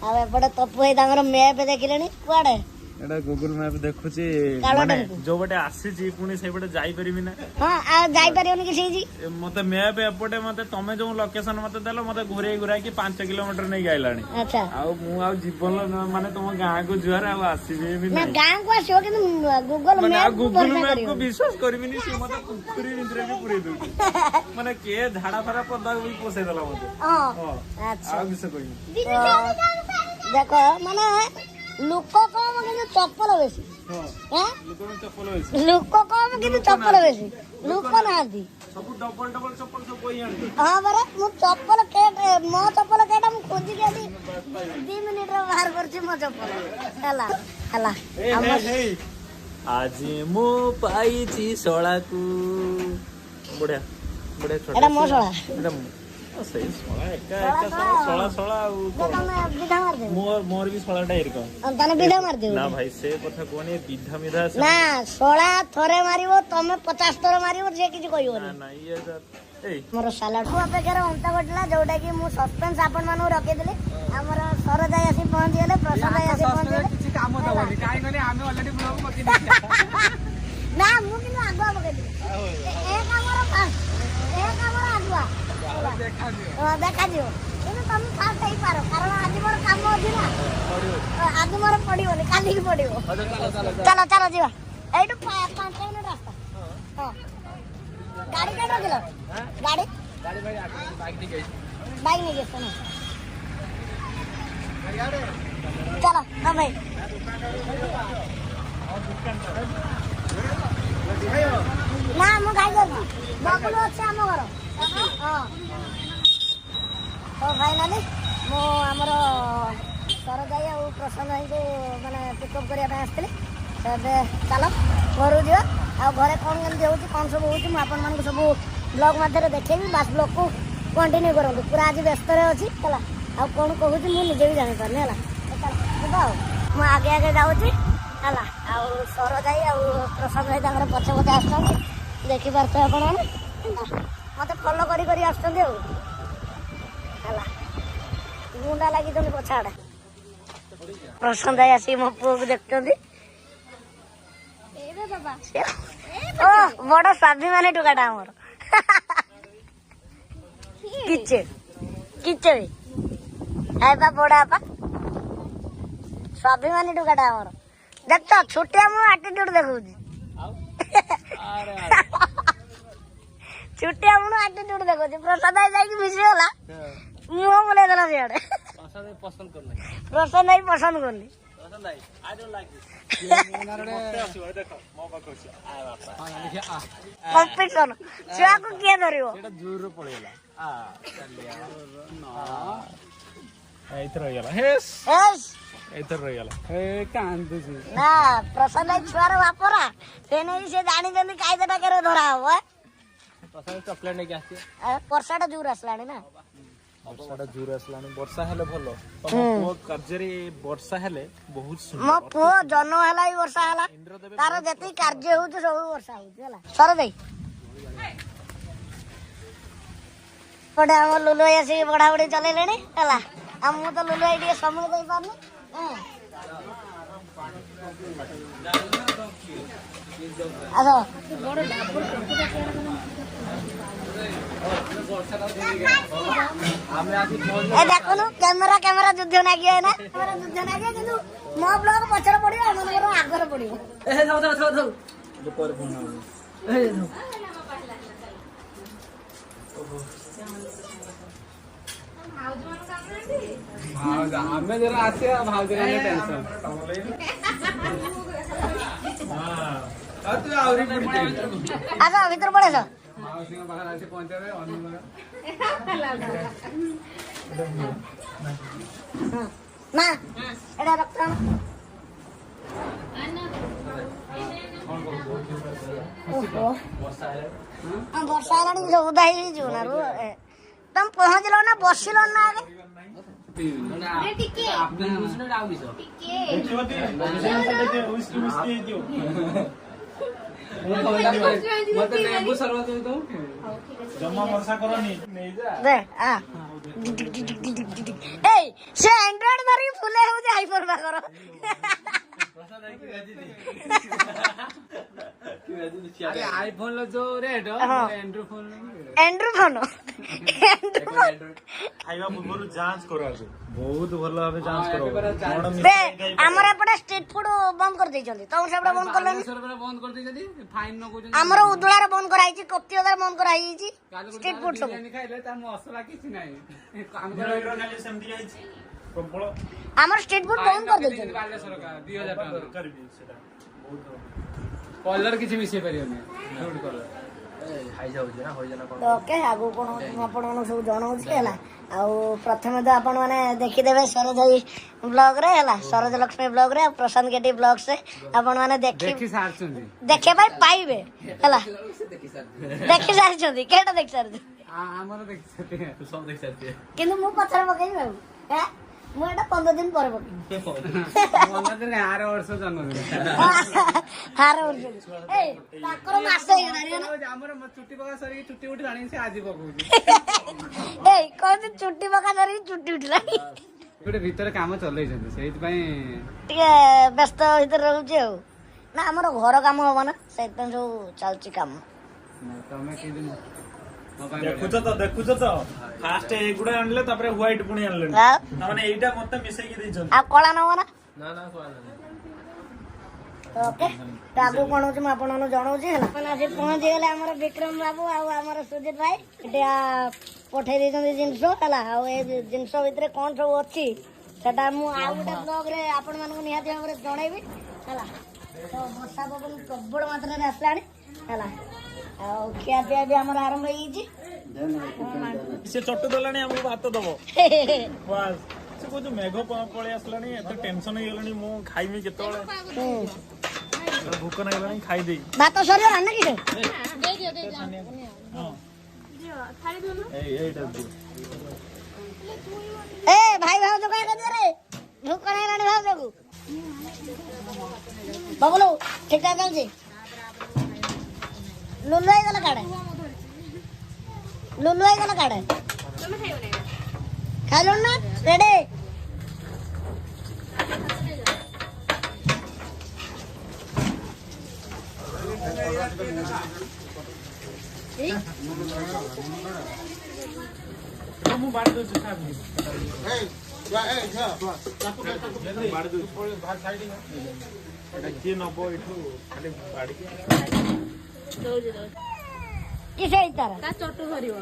ଆଉ ଏପଟେ ତପୁ ଭାଇ ତାଙ୍କର ମ୍ୟାପ ଦେଖିଲେଣି କୁଆଡେ ଏଟା ଗୁଗଲ ମ୍ୟାପ ଦେଖୁଛି ମାନେ ଯୋଉ ପଟେ ଆସିଛି ପୁଣି ସେଇପଟେ ଯାଇପାରିବି ନା। ହଁ ଆଉ ଯାଇପାରିବନି କିଛି ହେଇଛି ମତେ ମ୍ୟାପ ଏପଟେ ମତେ ତମେ ଯୋଉ ଲୋକେସନ ମତେ ଦେଲ ମତେ ଘୁରେଇ ଘୁରାଇକି 5 କିଲୋମିଟର ନେଇକି ଆଇଲାଣି। ଆଚ୍ଛା ଆଉ ମୁଁ ଆଉ ଜୀବନ ମାନେ ତମ ଗାଁକୁ ଯିବାର ଆଉ ଆସିବି ନା ଗାଁକୁ ଆସିବ କିନ୍ତୁ ଗୁଗଲ ମ୍ୟାପକୁ ବିଶ୍ୱାସ କରିବିନି ସେ ମତେ ପୋଖରୀ ଭିତରେ ବି ପୁରେଇ ଦଉଛି ମାନେ କିଏ ଝାଡା ଫାଡା ପଦାକୁ ବି ପୋଷେଇ ଦେଲା ମତେ। ଆଉ ବିଶ୍ୱାସ କରିବି ଦେଖ ମାନେ ଲୋକ କମ କିନ୍ତୁ ଚପଲ ବେଶୀ ଲୋକ କମ କିନ୍ତୁ ଚପଲ ବେଶୀ ଲୋକ ନାହାନ୍ତି ସବୁ ଡବଲ ଡବଲ ଚପଲ ସବୁ ବହି ଆଣିଛି। ହଁ ପରା ମୁଁ ଚପଲ ମୋ ଚପଲ କେଟା ମୁଁ ଖୋଜିକି ଆଜି 2 ମିନିଟରେ ବାହାର କରୁଛି ମୋ ଚପଲ ହେଲା ହେଲା ଆଜି ମୁଁ ପାଇଛି ଶଳାକୁ ବଢିଆ ବଢିଆ ଏଟା ମୋ ଶଳା ସେଇ ଶଳା ଏକା ଶଳା ଶଳା ଆଉ ମୋର ବି ଶଳାଟା ଏରକମ ତାହେଲେ ବିଧା ମାରିଦେବ ନା ଭାଇ ସେ କଥା କୁହନି ବିଧା ମିଧା ନା ଶଳା ଥରେ ମାରିବ ତମେ 50 ଥର ମାରିବ ସେ କିଛି କହିବନି ମୋର ସାଲାଡ ଅପେକ୍ଷାରେ ଅଣ୍ଟା କଟିଲା ଯୋଉଟା କି ମୁଁ ସସ୍ପେନ୍ସ ଆପଣ ମାନଙ୍କୁ ରଖିଥିଲି ଆମର ସରଜାଇ ଆସି ପହଞ୍ଚିଗଲେ ପ୍ରସାଦ ଆସି ପହଞ୍ଚିଗଲେ ନା ମୁଁ କିନ୍ତୁ ଆଗୁଆ ପକେଇଥିଲି ଏ କାମର ଆଗୁଆ ଦେଖାଯିବ କିନ୍ତୁ ତମେ ଫାଷ୍ଟ ହେଇପାର କାରଣ ଆଜି ମୋର କାମ ଅଛି ନା ଆଜି ମୋର ପଡିବନି କାଲିକି ପଡିବ ଚାଲ ଚାଲ ଯିବା ଏଇଠୁ 5 ମିନିଟ ରାସ୍ତା ହଁ ଗାଡି କେତେ ରଖିଲ ଗାଡି ବାଇକ ନେଇକି ଆସିଛ ଚାଲ ହଁ ଭାଇ ନା ମୁଁ ଖାଇ ଯାଉଛି ବବୁଲ ଅଛି ଆମ ଘର ହଁ ଫାଇନାଲି ମୁଁ ଆମର ସରଜାଇ ଆଉ ପ୍ରଶାନ୍ତ ଭାଇଙ୍କୁ ମାନେ ପିକଅପ୍ କରିବା ପାଇଁ ଆସିଥିଲି ଏବେ ଚାଲ ଘରକୁ ଯିବା ଆଉ ଘରେ କ'ଣ କେମିତି ହେଉଛି କ'ଣ ସବୁ ହେଉଛି ମୁଁ ଆପଣମାନଙ୍କୁ ସବୁ ବ୍ଲଗ୍ ମାଧ୍ୟମରେ ଦେଖେଇବି ବାସ୍ ବ୍ଲଗ୍କୁ କଣ୍ଟିନ୍ୟୁ କରନ୍ତୁ ପୁରା ଆଜି ବ୍ୟସ୍ତରେ ଅଛି ହେଲା ଆଉ କ'ଣ କହୁଛି ମୁଁ ନିଜେ ବି ଜାଣିପାରୁନି ହେଲା ଯିବା ଆଉ ମୁଁ ଆଗେ ଆଗେ ଯାଉଛି ହେଲା ଆଉ ସରଜାଇ ଆଉ ପ୍ରଶାନ୍ତ ଭାଇ ତାଙ୍କର ପଛେ ପଛେ ଆସୁଛନ୍ତି ଦେଖିପାରୁଥିବେ ଆପଣମାନେ ମତେ ଫଲୋ କରି କରି ଆସୁଛନ୍ତି ଆଉ ହେଲା ଗୁଣ୍ଡା ଲାଗିଛନ୍ତି ପଛଆଡେ ପ୍ରଶାନ୍ତ ଭାଇ ଆସିକି ମୋ ପୁଅକୁ ଦେଖୁଛନ୍ତି ବଡ ସ୍ୱାଭିମାନୀ ଟୁକାଟା ଆମର କିଚେ ବା ବଡ ବାପା ସ୍ୱାଭିମାନୀ ଟୁକାଟା ଆମର ଦେଖ ଛୋଟିଆ ମୁଁ ଆଟିଟ୍ୟୁଡ ଦେଖଉଛି ଛୋଟିଆ ମୁଁ ଆଟିଟ୍ୟୁଡ ଦେଖଉଛି ପ୍ରସାଦ ଭାଇ ଯାଇକି ମିଶିଗଲା ମୁହଁ ବୁଲେଇ ଦେଲା ସିଆଡେ ପ୍ରଶାନ୍ତ ଭାଇ ପସନ୍ଦ କରୁନି କମ୍ପିଟିସନ ଛୁଆକୁ କିଏ ଧରିବ ନା ପ୍ରଶାନ୍ତ ଭାଇ ଛୁଆର ବାପରା ସେ ନେଇ ସେ ଜାଣିଛନ୍ତି କାଇଦାଟା କେରେ ଧରା ହବ ଚକଲେଟ ନେଇକି ଆସିଛି ବର୍ଷାଟା ଜୋର ଆସିଲାଣି ନା ବର୍ଷା ହେଲେ ଭଲ ପୁଅ କାର୍ଯ୍ୟରେ ବର୍ଷା ହେଲେ ବହୁତ ମୋ ପୁଅ ଜନ୍ମ ହେଲା ବି ବର୍ଷା ହେଲା ତାର ଯେତିକି କାର୍ଯ୍ୟ ହଉଛି ସବୁ ବର୍ଷା ହଉଛି ହେଲା ସରଜାଇ ପଟେ ଆମ ଲୁଲୁ ଭାଇ ଆସିକି ବଢାବଢି ଚଲେଇଲେଣି ହେଲା ଆଉ ମୁଁ ତ ଲୁଲୁ ଭାଇ ଟିକେ ସମୟ ଦେଇପାରୁନି ଦେଖୁନୁ କ୍ୟାମେରା ଯୁଦ୍ଧ ନାଗିବ ନା ଯୁଦ୍ଧ ନାଗିବ କିନ୍ତୁ ମୋ ବ୍ଲଗ ପଛରେ ପଡିବ ଏମାନଙ୍କର ଆଗରେ ପଡିବ ଆମେ ଜରା ଆସିବା ଭାଉଜ ଟେନସନ ଆସ ଭିତର ପଳେଇସ ନା ଏଟା ରକ୍ତ ବର୍ଷା ହେଲାଣି ଓଦା ହେଇଯିବ ନା ତମେ ପହଞ୍ଚିଲ ନା ବସିଲ ନା ଜମା ବର୍ଷା କରନି ସେ ଆଣ୍ଡ୍ରଏଡ ଧରିକି କରୁଣା କର आईफोन लो जो rate Android phone Android phone ଖାଇବା ପୂର୍ବରୁ ଯାଞ୍ଚ କର ଆଗ ବହୁତ ଭଲ ଭାବେ ଯାଞ୍ଚ କର କଣ ବେ ଆମର ଏପଟେ ଷ୍ଟ୍ରିଟ୍ ଫୁଡ୍ ବନ୍ଦ କରି ଦେଇଛନ୍ତି ତମ ସେପଟେ ବନ୍ଦ କଲେନି बंद कर देछथि फाइन न कोजन ଆମର ଉଦଳାରେ ବନ୍ଦ କରାହେଇଛି କପ୍ତିଅଦାରେ ବନ୍ଦ କରାହେଇଛି ଷ୍ଟ୍ରିଟ୍ ଫୁଡ୍ ସବୁ बिरयानी खाइले ता मसला किछि नाही काम ଖାଲି ସେମିତି ହେଇଛି ପ୍ରବଳ ଆମର ଷ୍ଟ୍ରିଟ୍ ଫୁଡ୍ ବନ୍ଦ କରି ଦେଇଛନ୍ତି बाले सरकार 2000 टका ଦରକାର ବି ସେଟା ବହୁତ कलर किछि मिसे परियोनी फूड कलर ଓକେ ଆଗକୁ କଣ ହଉଛି ମୁଁ ଆପଣମାନଙ୍କୁ ସବୁ ଜଣାଉଛି ହେଲା ଆଉ ପ୍ରଥମେ ତ ଆପଣ ମାନେ ଦେଖିଦେବେ ସରୋଜ ବ୍ଲଗ ରେ ହେଲା ସରୋଜ ଲକ୍ଷ୍ମୀ ବ୍ଲଗ ରେ ଆଉ ପ୍ରଶାନ୍ତ ଗେଟି ବ୍ଲଗ୍ସ ରେ ଆପଣ ମାନେ देखि सारछुंदी ଦେଖିବା ପାଇଁ ପାଇବେ ହେଲା ଦେଖି ସାରିଛନ୍ତି କେଟା ଦେଖି ସାରିଛନ୍ତି ଆମର देखि सते तू सब देखि सते କିନ୍ତୁ ମୁଁ ପଛରେ ପକେଇବି ଆଉ ମୁଁ ଏଟା 15 ଦିନ ପରେ ପକେଇବି 15 दिन 8 वर्ष जन्मदिन ହାର ବର୍ଷ ଏଇ ତାଙ୍କର ମାସ ହେଇଗଲାଣି ଆମର ଚୁଟି ପକା ସରି ଚୁଟି ଉଠି ଜାଣି ସେ ଆଜି ପକଉଚି ଏଇ କହୁଛି ଚୁଟି ପକା ଧରିକି ଚୁଟି ଉଠିଲାଣି ଗୋଟେ ଭିତରେ କାମ ଚଲେଇଛନ୍ତି ସେଇଥିପାଇଁ ଟିକେ ବ୍ୟସ୍ତ ଭିତରେ ରହୁଛି ଆଉ ନା ଆମର ଘର କାମ ହବ ନା ସେଇଥିପାଇଁ ସବୁ ଚାଲିଛି କାମ ତମେ କି ଦିନ ଦେଖୁଛ ତ ଫାଷ୍ଟ ଏଗୁଡା ଆଣିଲେ ତାପରେ ହ୍ୱାଇଟ ପୁଣି ଆଣିଲେ ଆଉ ତାମାନେ ଏଇଟା ମତେ ମିଶେଇକି ଦେଇଛନ୍ତି ଆଉ କଳା ନବ ନା ନା ନା ଓକେ ତ ଆଗକୁ କଣ ହଉଛି ମୁଁ ଆପଣଙ୍କୁ ଜଣାଉଛି ହେଲା ମାନେ ଆସି ପହଞ୍ଚିଗଲେ ଆମର ବିକ୍ରମ ବାବୁ ଆଉ ଆମର ସୁଜିତ ଭାଇ ଏଠି ପଠେଇ ଦେଇଛନ୍ତି ଜିନିଷ ହେଲା ଆଉ ଏ ଜିନିଷ ଭିତରେ କଣ ସବୁ ଅଛି ସେଟା ମୁଁ ଆଉ ଗୋଟେ ବ୍ଲଗ ରେ ଆପଣ ମାନଙ୍କୁ ନିହାତି ଭାବରେ ଜଣେଇବି ହେଲା ତ ବର୍ଷା ପବନ ପ୍ରବଳ ମାତ୍ରାରେ ଆସିଲାଣି ହେଲା ଆଉ ଖିଆ ପିଆ ବି ଆମର ଆରମ୍ଭ ହେଇଯାଇଛି ସେ ଚଟୁ ଦେଲାଣି ଆମକୁ ଭାତ ଦବ ବାସ୍ ସେ କହୁଛୁ ମେଘ ପଳେଇ ଆସିଲାଣି ଏତେ ଟେନସନ ହେଇଗଲାଣି ମୁଁ ଖାଇବି କେତେବେଳେ ଭୋକ ନାଗିଲାଣି ଖାଇଦେଇ ଭାତ ସରିଗଲାଣି ନା କିଛି ଏଇଟା ଦିଅ ଏ ଭାଇ ଭାଉଜ କାଇଁ କରିଦିଅ ରେ ଭୋକ ନାଗିଲାଣି ଭାଉଜକୁ ବବୁଲୁ ଠିକ ଠାକ ଚାଲିଛି ଲୁଲୁ ହେଇଗଲା କାଡେ ଲୁଲୁ ହେଇଗଲା କାଡେ ଖାଇଲୁଣି ନା ରେଡି ମୁଁ ବାড়ি ଦଉଛି କିଏ ନବ ଏଠୁ ଖାଲି ବାଡିକି କିସ ହେଇ ତାର ଚଟୁ ଧରିବ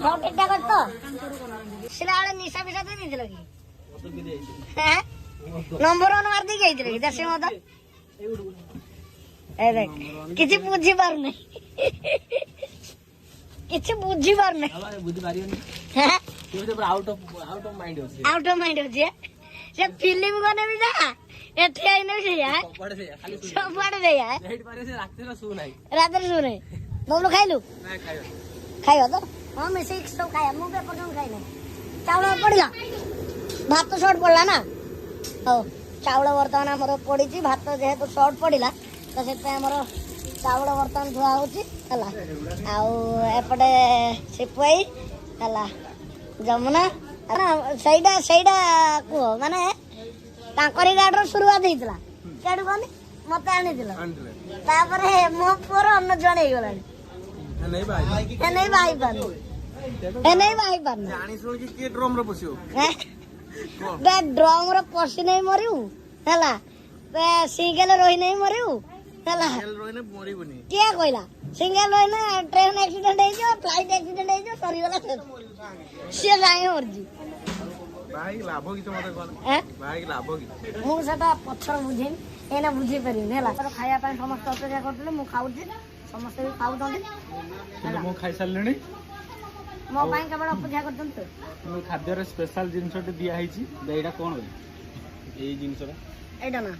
ସବୁ ଠିକ ଠାକ ଅଛି ତ ସିଲା ବେଳେ ନିଶା ଫିସା ଦେଇ ଦେଇଥିଲ କି ନମ୍ବର ୱାନ୍ ମାରି ଦେଇକି ଯାଇଥିଲେ କି ଦେଶୀ ମଦ ଏ ଦେଖ କିଛି ବୁଝି ପାରୁନି କିଛି ବୁଝି ପାରୁନି ଆଉଟ ଅଫ ମାଇଣ୍ଡ ଅଛି ଆଉଟ ଅଫ ମାଇଣ୍ଡ ଅଛି ସେ ଫିଲ୍ମ ଗନେ ବି ଯା ଏଠି ଆଇନେ ବି ସେଇଆ ସବୁଆଡେ ସେଇଆ ରାତିରେ ଶୁ ନାହିଁ ରାତିରେ ଶୁନେ ବବୁଲୁ ଖାଇଲୁ ଖାଇବା ତ ହଁ ମିଶେଇକି ସବୁ ଖାଇବା ମୁଁ ବି ଏପର୍ଯ୍ୟନ୍ତ ଖାଇନି ଚାଉଳ ପଡିଲା ଭାତ ସର୍ଟ ପଡିଲା ନା ହଉ ଚାଉଳ ବର୍ତ୍ତମାନ ଆମର ପଡିଛି ଭାତ ଯେହେତୁ ସର୍ଟ ପଡିଲା ତ ସେଥିପାଇଁ ଆମର ଚାଉଳ ବର୍ତ୍ତମାନ ଧୁଆ ହଉଛି ହେଲା ଆଉ ଏପଟେ ସିପୁଆଇ ହେଲା ଯମୁନା ସେଇଟା ସେଇଟା କୁହ ମାନେ ତାଙ୍କରି ଗାଡିର ଶୁରୁଆତ ହେଇଥିଲା କେଡୁ କହନି ମତେ ଆଣିଥିଲ ତାପରେ ମୋ ପୁଅର ଅନ୍ୟ ଜଣେ ହେଇଗଲାଣି ଡ୍ରମ ର ପଶି ନେଇ ମରିବୁ ହେଲା ସିଙ୍ଗଲ ରହି ନେଇ ମରିବୁ ହେଲା କିଏ କହିଲା ସିଙ୍ଗଲ ରହିନେ ଟ୍ରେନ ଆକ୍ସିଡେଣ୍ଟ ହେଇଯିବ ଫ୍ଲାଇଟ ଆକ୍ସିଡେଣ୍ଟ ହେଇଯିବ ସରିଗଲା ସିଏ ଯାଇ ମରିଛି ମୁଁ ସେଟା ପଛର ବୁଝେଇନି ଏଇନା ବୁଝେଇ ପାରିବିନି ହେଲା ଖାଇବା ପାଇଁ ସମସ୍ତେ ଅପେକ୍ଷା କରୁଥିଲେ ମୁଁ ଖାଉଛି ସମସ୍ତେ ବି ଖାଉଛନ୍ତି ମୁଁ ଖାଇସାରିଲିଣି ମୋ ପାଇଁ କେବଳ ଅପେକ୍ଷା କରୁଛନ୍ତି ଖାଦ୍ୟର ସ୍ପେଶାଲ ଜିନିଷଟେ ଦିଆ ହେଇଛି ଏଇଟା କଣ ଏଇ ଜିନିଷଟା ଏଇଟା ନା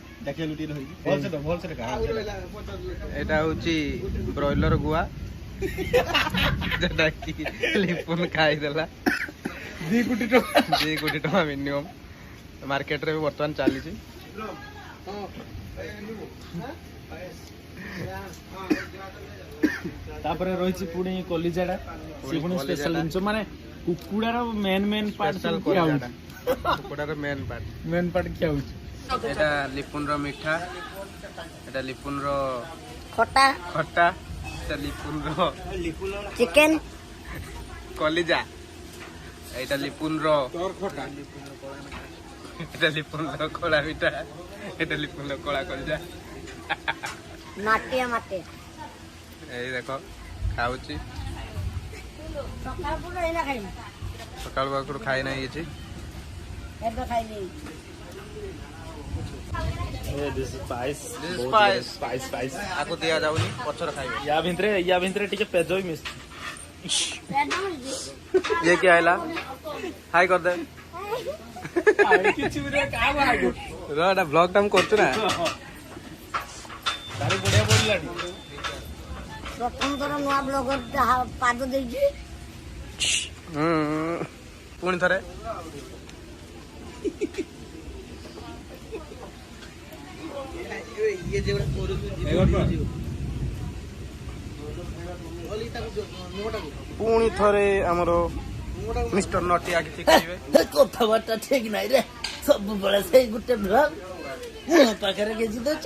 এটা হচ্ছে ব্রয়লার গুয়া যেটা কি লিপুন খাইদেলা 2 কোটি টাকা মিনিমম মার্কেট রে বর্তমান চালিছি ତାପରେ ରହିଛି ପୁଣି କଲିଜାଟା ସେ ପୁଣି ସ୍ପେଶାଲ ଜିନିଷ ମାନେ କୁକୁଡ଼ାର ମେନ୍ ପାର୍ଟ ଖିଆ ହଉଛି କୁକୁଡ଼ାର ମେନ୍ ପାର୍ଟ ଖିଆ ହଉଛି। ଏଇଟା ଲିପୁନର ମିଠା, ଏଇଟା ଲିପୁନର ଖଟା ଖଟା, ଏଇଟା ଲିପୁନର ଚିକେନ କଲିଜା, ଏଇଟା ଲିପୁନର ଏଇଟା ଲିପୁନର କଳା ମିଠା, ଏଇଟା ଲିପୁନର କଳା କଲିଜା। ମାଟିଆ ମାଟିଆ ଏଇ ଦେଖ ଖାଉଛି। ସକାଳୁ ଏଇନା ଖାଇବି ସକାଳୁ ପାଖରୁ ଖାଇ ନାହିଁ କିଛି। ଏବେ ଖାଇଲି ସ୍ପାଇସ୍ ଆକୁ ଦିଆଯାଉନି, ପଛରେ ଖାଇବେ। ୟା ଭିତରେ ଟିକେ ପେଜ ବି ମିଶୁଛି। ये क्या है ला हाय कर दे କିଛି ବି କାହାକୁ रा ब्लॉग टाइम करछु ना ତାର ବଢିଆ ପଡିଲାଣି। ପ୍ରଥମ ଥର ନୂଆ ବ୍ଲଗର ପାଦ ଦେଇଛି। ପୁଣି ଥରେ ପୁଣି ଥରେ ଆମର ମିଷ୍ଟର ନଟିଆ କିଛି କହିବେ। କଥାବାର୍ତ୍ତା ଠିକ ନାହିଁ ରେ, ସବୁବେଳେ ସେଇ ଗୋଟେ ବ୍ଲଗ ମୋ ପାଖରେ କିଛି ଦଉଛ।